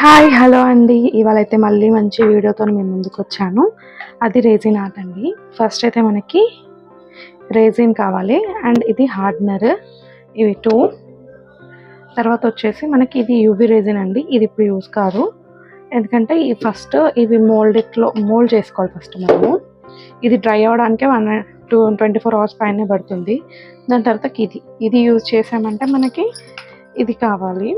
Hi hello అండి. ఇవాళైతే మళ్ళీ మంచి వీడియోతో మేము ముందుకు వచ్చాను. అది రేజిన్ ఆర్ట్ అండి. ఫస్ట్ అయితే మనకి రేజిన్ కావాలి అండ్ ఇది హార్డ్నర్, ఇవి 2. తర్వాత వచ్చేసి మనకి ఇది యూవీ రేజిన్ అండి. ఇది ఇప్పుడు యూస్ కాదు, ఎందుకంటే ఈ ఫస్ట్ ఇవి మోల్డ్ చేసుకోవాలి. ఫస్ట్ మనము ఇది డ్రై అవ్వడానికి 24 అవర్స్ పైనే పడుతుంది. దాని తర్వాత ఇది యూజ్ చేసామంటే మనకి ఇది కావాలి,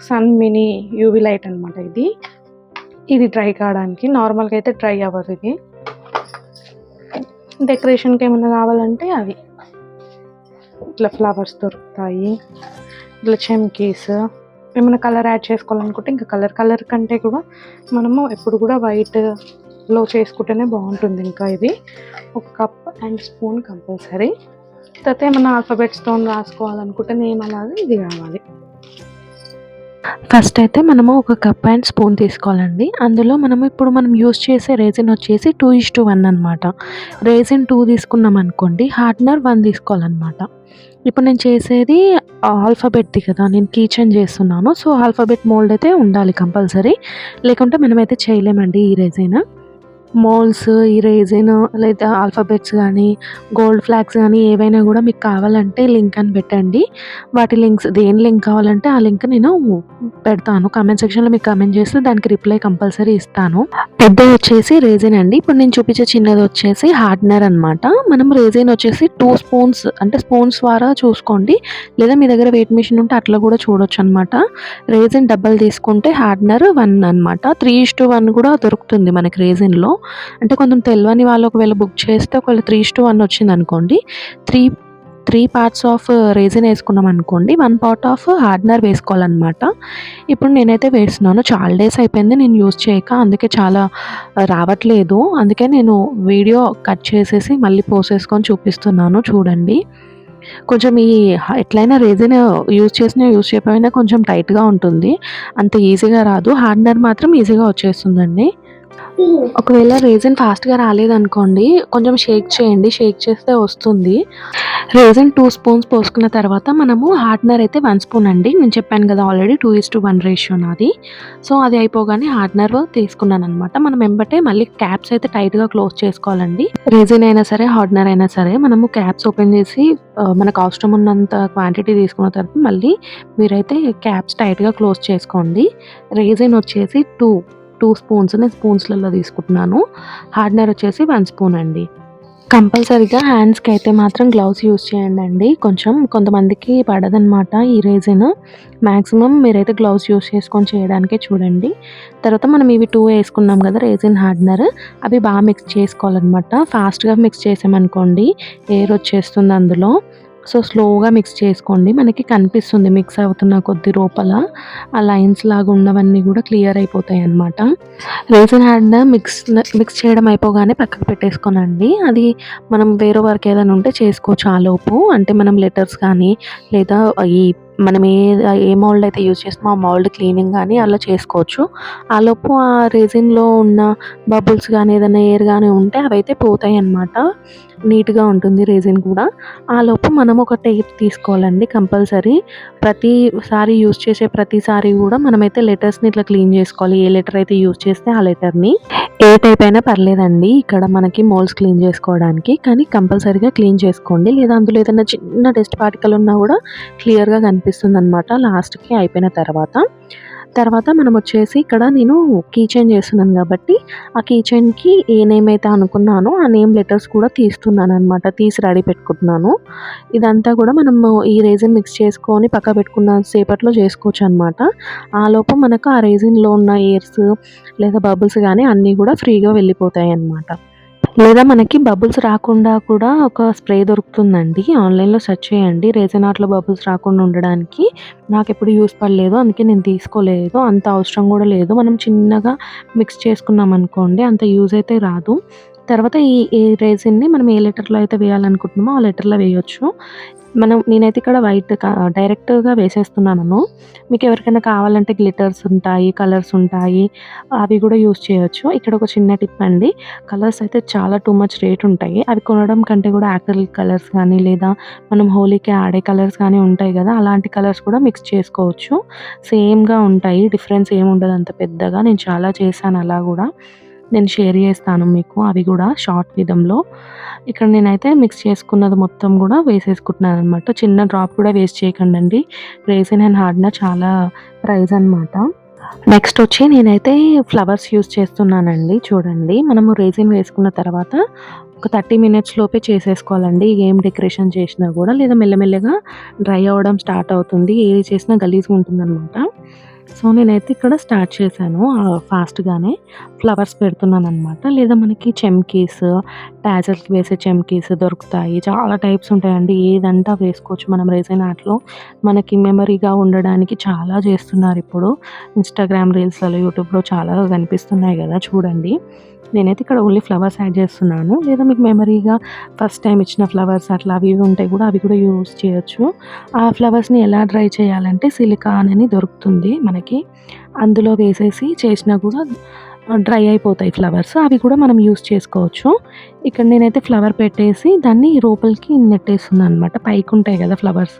సన్ మినీ యూవీ లైట్ అనమాట. ఇది డ్రై కావడానికి, నార్మల్గా అయితే డ్రై అవ్వదు. ఇది డెకరేషన్కి ఏమైనా కావాలంటే అవి ఇట్లా ఫ్లవర్స్ దొరుకుతాయి, ఇట్లా చెమ్కీస్. ఏమైనా కలర్ యాడ్ చేసుకోవాలనుకుంటే ఇంకా కలర్ కంటే కూడా మనము ఎప్పుడు కూడా వైట్లో చేసుకుంటేనే బాగుంటుంది. ఇంకా ఇది ఒక కప్ అండ్ స్పూన్ కంపల్సరీ. తర్వాత ఏమైనా ఆల్ఫాబెట్స్తో రాసుకోవాలనుకుంటే నేమ్ అలాగే ఇది కావాలి. ఫస్ట్ అయితే మనము ఒక కప్ అండ్ స్పూన్ తీసుకోవాలండి. అందులో మనం యూస్ చేసే రేజిన్ వచ్చేసి 2:1 అనమాట. రేజిన్ 2 తీసుకున్నాం అనుకోండి, హార్డ్నర్ 1 తీసుకోవాలన్నమాట. ఇప్పుడు నేను చేసేది ఆల్ఫాబెట్ది కదా, నేను కీచైన్ చేస్తున్నాను. సో ఆల్ఫాబెట్ మోల్డ్ అయితే ఉండాలి కంపల్సరీ, లేకుంటే మనమైతే చేయలేమండి ఈ రేజిన్. మోల్డ్స్, ఈ రేజిన్ లేదా ఆల్ఫాబెట్స్ కానీ గోల్డ్ ఫ్లాగ్స్ కానీ ఏవైనా కూడా మీకు కావాలంటే లింక్ అని పెట్టండి. వాటి లింక్స్, దేని లింక్ కావాలంటే ఆ లింక్ నేను పెడతాను. కామెంట్ సెక్షన్లో మీకు కామెంట్ చేస్తే దానికి రిప్లై కంపల్సరీ ఇస్తాను. పెద్దది వచ్చేసి రేజిన్ అండి. ఇప్పుడు నేను చూపించే చిన్నది వచ్చేసి హార్డ్నర్ అనమాట. మనం రేజిన్ వచ్చేసి 2 స్పూన్స్, అంటే స్పూన్స్ ద్వారా చూసుకోండి, లేదా మీ దగ్గర వెయిట్ మిషన్ ఉంటే అట్లా కూడా చూడొచ్చు అనమాట. రేజిన్ డబ్బల్ తీసుకుంటే హార్డ్నర్ 1 అనమాట. 3:1 కూడా దొరుకుతుంది మనకి రేజిన్లో. అంటే కొంచెం తెలియని వాళ్ళు ఒకవేళ బుక్ చేస్తే ఒకవేళ 3:1 వచ్చింది అనుకోండి, త్రీ పార్ట్స్ ఆఫ్ రేజిన్ వేసుకున్నాం అనుకోండి, 1 పార్ట్ ఆఫ్ హార్డ్నర్ వేసుకోవాలన్నమాట. ఇప్పుడు నేనైతే వేస్తున్నాను. చాలా డేస్ అయిపోయింది నేను యూజ్ చేయక, అందుకే చాలా రావట్లేదు. అందుకే నేను వీడియో కట్ చేసేసి మళ్ళీ పోసేసుకొని చూపిస్తున్నాను, చూడండి. కొంచెం ఎట్లయినా రేజిన్ యూజ్ చేయకపోయినా కొంచెం టైట్గా ఉంటుంది, అంత ఈజీగా రాదు. హార్డ్నర్ మాత్రం ఈజీగా వచ్చేస్తుందండి. ఒకవేళ రేజిన్ ఫాస్ట్గా రాలేదనుకోండి, కొంచెం షేక్ చేయండి, షేక్ చేస్తే వస్తుంది. రేజిన్ 2 స్పూన్స్ పోసుకున్న తర్వాత మనము హార్డ్నర్ అయితే 1 స్పూన్ అండి. నేను చెప్పాను కదా ఆల్రెడీ 2:1 రేషియో నాది. సో అది అయిపోగానే హార్డ్నర్ తీసుకున్నాను అనమాట. మనం వెంబటే మళ్ళీ క్యాప్స్ అయితే టైట్గా క్లోజ్ చేసుకోవాలండి. రేజిన్ అయినా సరే హార్డ్నర్ అయినా సరే మనము క్యాప్స్ ఓపెన్ చేసి మనకు అవసరం ఉన్నంత క్వాంటిటీ తీసుకున్న తర్వాత మళ్ళీ మీరైతే క్యాప్స్ టైట్గా క్లోజ్ చేసుకోండి. రేజిన్ వచ్చేసి 2 స్పూన్స్, నేను స్పూన్స్లలో తీసుకుంటున్నాను. హార్డ్నర్ వచ్చేసి 1 స్పూన్ అండి. కంపల్సరీగా హ్యాండ్స్కి అయితే మాత్రం గ్లౌస్ యూజ్ చేయండి అండి. కొంతమందికి పడదనమాట ఈ రేజిన్. మ్యాక్సిమం మీరైతే గ్లౌస్ యూజ్ చేసుకొని చేయడానికే చూడండి. తర్వాత మనం ఇవి 2 వేసుకున్నాం కదా రేజిన్, హార్డ్నర్, అవి బాగా మిక్స్ చేసుకోవాలన్నమాట. ఫాస్ట్గా మిక్స్ చేసామనుకోండి ఎయిర్ వచ్చేస్తుంది అందులో. సో స్లోగా మిక్స్ చేసుకోండి, మనకి కనిపిస్తుంది మిక్స్ అవుతున్న కొద్ది లోపల ఆ లైన్స్ లాగా ఉన్నవన్నీ కూడా క్లియర్ అయిపోతాయి అన్నమాట. రేజిన్ హార్డ్నర్ మిక్స్ చేయడం అయిపోగానే పక్కకు పెట్టేసుకోనండి. అది మనం వేరే వర్క్ ఏదైనా ఉంటే చేసుకోవచ్చు ఆలోపు. అంటే మనం లెటర్స్ కానీ లేదా మనం ఏ మౌల్డ్ అయితే యూజ్ చేస్తామో ఆ మౌల్డ్ క్లీనింగ్ కానీ అలా చేసుకోవచ్చు. ఆలోపు ఆ రేజిన్లో ఉన్న బబుల్స్ కానీ ఏదైనా ఎయిర్ కానీ ఉంటే అవైతే పోతాయి అన్నమాట. నీట్గా ఉంటుంది రేజిన్ కూడా. ఆలోపు మనం ఒక టేప్ తీసుకోవాలండి కంపల్సరీ. ప్రతిసారి యూజ్ చేసే ప్రతిసారి కూడా మనమైతే లెటర్స్ని ఇట్లా క్లీన్ చేసుకోవాలి. ఏ లెటర్ అయితే యూజ్ చేస్తే ఆ లెటర్ని, ఏ టైప్ అయినా పర్లేదండి ఇక్కడ మనకి మోల్డ్స్ క్లీన్ చేసుకోవడానికి, కానీ కంపల్సరీగా క్లీన్ చేసుకోండి. లేదా అందులో ఏదైనా చిన్న డస్ట్ పార్టికల్ ఉన్నా కూడా క్లియర్గా కనిపిస్తుంది అనమాట లాస్ట్కి అయిపోయిన తర్వాత మనం వచ్చేసి ఇక్కడ నేను కీచైన్ చేస్తున్నాను కాబట్టి ఆ కీచైన్కి ఏ నేమ్ అయితే అనుకున్నానో ఆ నేమ్ లెటర్స్ కూడా తీస్తున్నాను అనమాట, తీసి రెడీ పెట్టుకుంటున్నాను. ఇదంతా కూడా మనము ఈ రేజిన్ మిక్స్ చేసుకొని పక్క పెట్టుకున్న సేపట్లో చేసుకోవచ్చు అనమాట. ఆలోపు మనకు ఆ రేజిన్లో ఉన్న ఎయిర్స్ లేదా బబుల్స్ కానీ అన్నీ కూడా ఫ్రీగా వెళ్ళిపోతాయి అన్నమాట. లేదా మనకి బబుల్స్ రాకుండా కూడా ఒక స్ప్రే దొరుకుతుందండి, ఆన్లైన్లో సెర్చ్ చేయండి. రేజిన్ ఆర్ట్లో బబుల్స్ రాకుండా ఉండడానికి. నాకు ఎప్పుడు యూస్ పడలేదు, అందుకే నేను తీసుకోలేదు. అంత అవసరం కూడా లేదు. మనం చిన్నగా మిక్స్ చేసుకున్నాం అనుకోండి, అంత యూజ్ అయితే రాదు. తర్వాత ఈ రెసిన్‌ని మనం ఏ లెటర్‌లో అయితే వేయాలనుకుంటున్నామో ఆ లెటర్‌లో వేయొచ్చు. నేనైతే ఇక్కడ డైరెక్ట్‌గా వేసేస్తున్నాను. మీకెవరికైనా కావాలంటే గ్లిటర్స్ ఉంటాయి, కలర్స్ ఉంటాయి. అవి గూడా యూజ్ చేయొచ్చు. ఇక్కడ ఒక చిన్న టిప్ అండి. కలర్స్ అయితే చాలా టూ మచ్ రేట్ ఉంటాయి. అవి కొనడం కంటే కూడా యాక్రిలిక్ కలర్స్ గానీ, లేదా మనం హోలీకి ఆడే కలర్స్ గానీ ఉంటాయి గదా! అలాంటి కలర్స్ కూడా మిక్స్ చేసుకోవచ్చు. సేమ్‌గా ఉంటాయి. డిఫరెన్స్ ఏముండదు అంత పెద్దగా. నేను చాలా చేశాను అలా గూడా. నేను షేర్ చేస్తాను మీకు అవి గూడా షార్ట్ విధంలో. ఇక్కడ నేనైతే మిక్స్ చేసుకున్నది మొత్తం గూడా వేసేసుకుంటున్నాననమాట. చిన్న డ్రాప్ కూడా వేస్ట్ చేయకండండి. రెసిన్ అండ్ హార్డెనర్ చాలా ప్రైజ్ అనమాట. నెక్స్ట్ వచ్చి నేనైతే ఫ్లవర్స్ యూజ్ చేస్తున్నానండి. చూడండి, మనము రెసిన్ వేసుకున్న తర్వాత ఒక 30 మినిట్స్ లోపే చేసేసుకోవాలండి. ఏం డెకరేషన్ చేసినా గూడా, లేదా మెల్లమెల్లగా డ్రై అవ్వడం స్టార్ట్ అవుతుంది. ఏది చేసినా గలీజ్‌గా ఉంటుందనమాట. సో, నేనైతే ఇక్కడ స్టార్ట్ చేశాను ఫాస్ట్‌గానే. ఫ్లవర్స్ పెడుతున్నాననమాట. లేదా మనకి చెమ్కీస్, టాజెల్‌కి వేసే చెమ్కీస్ దొరుకుతాయి. చాలా టైప్స్ ఉంటాయండి. ఏదంటే అవి వేసుకోవచ్చు మనం రెసిన్ ఆర్ట్‌లో. మనకి మెమరీగా ఉండడానికి చాలా చేస్తున్నారిప్పుడు. ఇన్‌స్టాగ్రామ్ రీల్స్‌లలో, యూట్యూబ్‌లో చాలా కనిపిస్తున్నాయి గదా! చూడండి. నేనైతే ఇక్కడ ఓన్లీ ఫ్లవర్స్ యాడ్ చేస్తున్నాను. లేదా మీకు మెమరీగా ఫస్ట్ టైమ్ ఇచ్చిన ఫ్లవర్స్ అట్లా అవి ఇవి ఉంటాయి గూడా, అవి కూడా యూజ్ చేయొచ్చు. ఆ ఫ్లవర్స్‌ని ఎలా డ్రై చేయాలంటే సిలికాన్ అని దొరుకుతుంది మనకి. అందులో వేసేసి చేసినా కూడా డ్రై అయిపోతాయి ఫ్లవర్స్. అవి కూడా మనం యూజ్ చేసుకోవచ్చు. ఇక్కడ నేనైతే ఫ్లవర్ పెట్టేసి దాన్ని లోపలికి నెట్టేస్తున్నాననమాట. పైకుంటాయి గదా ఫ్లవర్స్.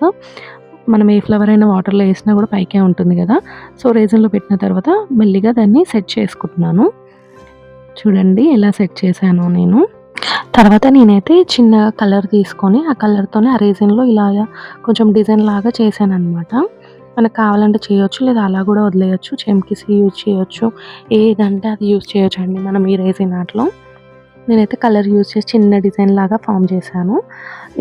మనం ఏ ఫ్లవర్ అయినా వాటర్‌లో ఏసినా గూడా పైకే ఉంటుంది గదా! సో, రెసిన్‌లో పెట్టిన తర్వాత మెల్లిగా దాన్ని సెట్ చేసుకుంటున్నాను. చూడండి ఎలా సెట్ చేశానో నేను. తర్వాత నేనైతే చిన్న కలర్ తీసుకొని, ఆ కలర్‌తోనే ఆ రెసిన్‌లో ఇలాగా కొంచెం డిజైన్ లాగా చేశాననమాట. మనకు కావాలంటే చేయొచ్చు, లేదా అలా గూడా వదిలేయొచ్చు. చెమ్కీస్ యూజ్ చేయొచ్చు. ఏదంటే అది యూజ్ చేయొచ్చండి మనం ఈ రెసిన్ ఆర్ట్‌లో. నేనైతే కలర్ యూజ్ చేసి చిన్న డిజైన్ లాగా ఫార్మ్ చేశాను.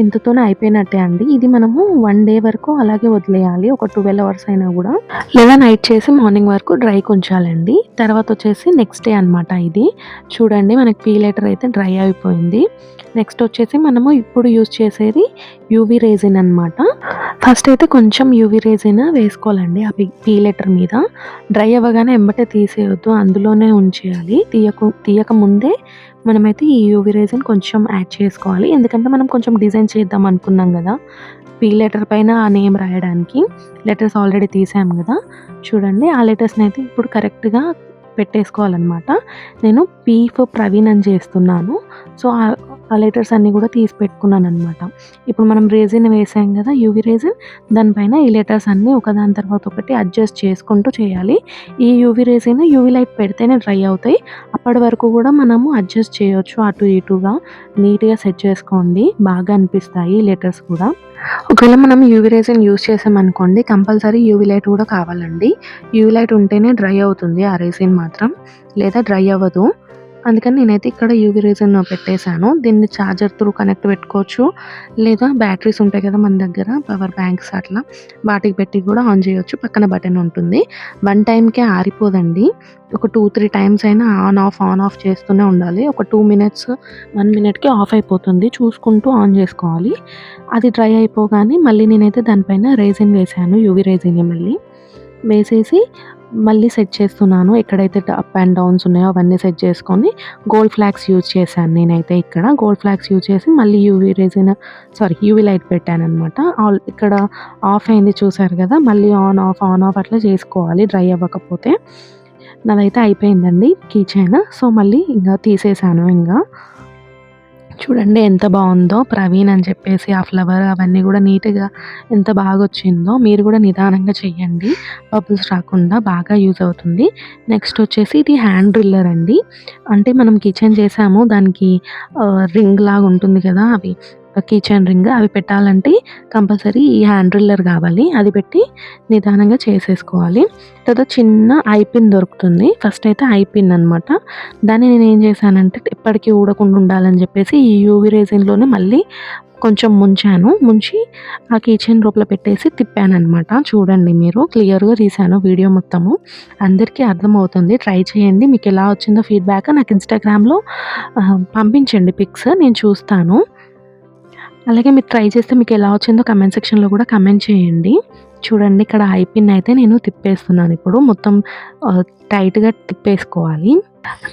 ఇంతతోనే అయిపోయినట్టే అండి. ఇది మనము 1 డే వరకు అలాగే వదిలేయాలి. ఒక 12 అవర్స్ అయినా గూడా. లేదా నైట్ చేసి మార్నింగ్ వరకు డ్రైకి ఉంచాలండి. తర్వాత వచ్చేసి నెక్స్ట్ డే అనమాట ఇది. చూడండి, మనకి పీ లెటర్ అయితే డ్రై అయిపోయింది. నెక్స్ట్ వచ్చేసి మనము ఇప్పుడు యూజ్ చేసేది యూవీ రెసిన్ అనమాట. ఫస్ట్ అయితే కొంచెం యూవీ రెసిన్ వేసుకోవాలండి ఆ పీ లెటర్ మీద. డ్రై అవ్వగానే ఎంబటే తీసేయొద్దు. అందులోనే ఉంచేయాలి. తీయక ముందే మనమైతే ఈ యూవీ రెసిన్ కొంచెం యాడ్ చేసుకోవాలి. ఎందుకంటే మనం కొంచెం డిజైన్ చేద్దాం అనుకున్నాం గదా! పీ లెటర్ పైన ఆ నేమ్ రాయడానికి. లెటర్స్ ఆల్రెడీ తీసాం గదా! చూడండి, ఆ లెటర్స్‌నైతే ఇప్పుడు కరెక్ట్‌గా పెట్టేసుకోవాలనమాట. నేను పీ ఫర్ ప్రవీణ్ అని చేస్తున్నాను. సో, ఆ లెటర్స్ అన్నీ గూడా తీసి పెట్టుకున్నాననమాట. ఇప్పుడు మనం రెసిన్ వేసాం గదా! యూవీ రెసిన్, దానిపైన ఈ లెటర్స్ అన్నీ ఒకదాని తర్వాత ఒకటి అడ్జస్ట్ చేసుకుంటూ చేయాలి. ఈ యూవీ రెసిన్ యూవీ లైట్ పెడితేనే డ్రై అవుతాయి. అప్పటి వరకు గూడా మనము అడ్జస్ట్ చేయొచ్చు అటు ఇటుగా. నీట్‌గా సెట్ చేసుకోండి. బాగా అనిపిస్తాయి లెటర్స్ కూడా. ఒకవేళ మనం యూవీ రెసిన్ యూజ్ చేసామనుకోండి, కంపల్సరీ యూవీ లైట్ కూడా కావాలండి. యూవీ లైట్ ఉంటేనే డ్రై అవుతుంది ఆ రెసిన్ మాత్రం. లేదా డ్రై అవ్వదు. అందుకని నేనైతే ఇక్కడ యూవీ రెసిన్ పెట్టేసాను. దీన్ని చార్జర్ త్రూ కనెక్ట్ పెట్టుకోవచ్చు. లేదా బ్యాటరీస్ ఉంటాయి కదా మన దగ్గర, పవర్ బ్యాంక్స్ అట్లా, వాటికి పెట్టి కూడా ఆన్ చేయొచ్చు. పక్కన బటన్ ఉంటుంది. 1 టైమ్‌కే ఆరిపోదండి. ఒక 2, 3 టైమ్స్ అయినా ఆన్ ఆఫ్ చేస్తూనే ఉండాలి. ఒక 2 మినిట్స్, 1 మినిట్‌కి ఆఫ్ అయిపోతుంది. చూసుకుంటూ ఆన్ చేసుకోవాలి. అది డ్రై అయిపోగానే మళ్ళీ నేనైతే దానిపైన రెసిన్ వేసాను. యూవీ రెసినే మళ్ళీ. వేసేసి మళ్ళీ సెట్ చేస్తున్నాను. ఎక్కడైతే అప్ అండ్ డౌన్స్ ఉన్నాయో అవన్నీ సెట్ చేసుకొని గోల్డ్ ఫ్లాగ్స్ యూజ్ చేశాను నేనైతే ఇక్కడ. గోల్డ్ ఫ్లాగ్స్ యూజ్ చేసి మళ్ళీ యూవీ లైట్ పెట్టాననమాట. ఇక్కడ ఆఫ్ అయింది చూసారు కదా! మళ్ళీ ఆన్ ఆఫ్ అట్లా చేసుకోవాలి డ్రై అవ్వకపోతే. నాదైతే అయిపోయిందండి కీచైన్. సో, మళ్ళీ ఇంగా తీసేసాను ఇంగా. చూడండి ఎంత బావుందో. ప్రవీణ్ అని చెప్పేసి ఆ ఫ్లవర్ అవన్నీ గూడా నీట్‌గా ఎంత బాగొచ్చిందో. మీరు గూడా నిదానంగా చెయ్యండి. బబుల్స్ రాకుండా బాగా యూజ్ అవుతుంది. నెక్స్ట్ వచ్చేసి ఇది హ్యాండ్ డ్రిల్లర్ అండి. అంటే మనం కిచెన్ చేసాము. దానికి రింగ్ లాగా ఉంటుంది కదా! కీచైన్ రింగ్ అవి పెట్టాలంటే కంపల్సరీ ఈ హ్యాండ్ డ్రిల్లర్ కావాలి. అది పెట్టి నిదానంగా చేసేసుకోవాలి. తర్వాత చిన్న ఐ పిన్ దొరుకుతుంది. ఫస్ట్ అయితే ఐ పిన్ అనమాట. దాన్ని నేనేం చేశానంటే ఎప్పటికి ఊడకుండా ఉండాలని చెప్పేసి ఈ యూవీ రెసిన్‌లోనే మళ్ళీ కొంచెం ముంచి ఆ కీచైన్ లోపల పెట్టేసి తిప్పాననమాట. చూడండి, మీరు క్లియర్‌గా తీశాను వీడియో మొత్తము. అందరికీ అర్థమవుతుంది. ట్రై చేయండి. మీకెలా వచ్చిందో ఫీడ్‌బ్యాక్ నాకు ఇన్‌స్టాగ్రామ్‌లో పంపించండి పిక్స్. నేను చూస్తాను. అలాగే మీరు ట్రై చేస్తే మీకెలా వచ్చిందో కామెంట్ సెక్షన్‌లో కూడా కామెంట్ చేయండి. చూడండి, ఇక్కడ ఐ పిన్ అయితే నేను తిప్పేస్తున్నాను ఇప్పుడు. మొత్తం టైట్‌గా తిప్పేసుకోవాలి.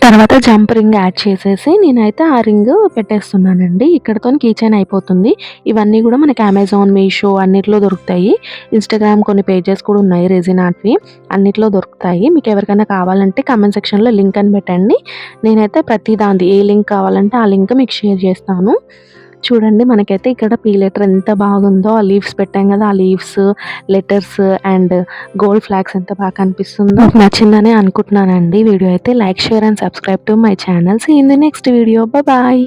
తర్వాత జంప్ రింగ్ యాడ్ చేసేసి నేనైతే ఆ రింగ్ పెట్టేస్తున్నానండి. ఇక్కడితోని కీచైన్ అయిపోతుంది. ఇవన్నీ గూడా మనకి అమెజాన్, మీషో అన్నిట్లో దొరుకుతాయి. ఇన్‌స్టాగ్రామ్ కొన్ని పేజెస్ కూడా ఉన్నాయి రెసినార్ట్‌వి. అన్నిట్లో దొరుకుతాయి. మీకెవరికైనా కావాలంటే కామెంట్ సెక్షన్‌లో లింక్ అని పెట్టండి. నేనైతే ప్రతి దానిది ఏ లింక్ కావాలంటే ఆ లింక్ మీకు షేర్ చేస్తాను. చూడండి మనకైతే ఇక్కడ పీ లెటర్ ఎంత బాగుందో. ఆ లీవ్స్ పెట్టాం గదా! ఆ leaves, letters and gold flags ఎంత బాగా కనిపిస్తుందో. మీకు నచ్చిందనే అనుకుంటున్నానండి వీడియో అయితే. Like, share and subscribe to my channel. See in the next video. Bye.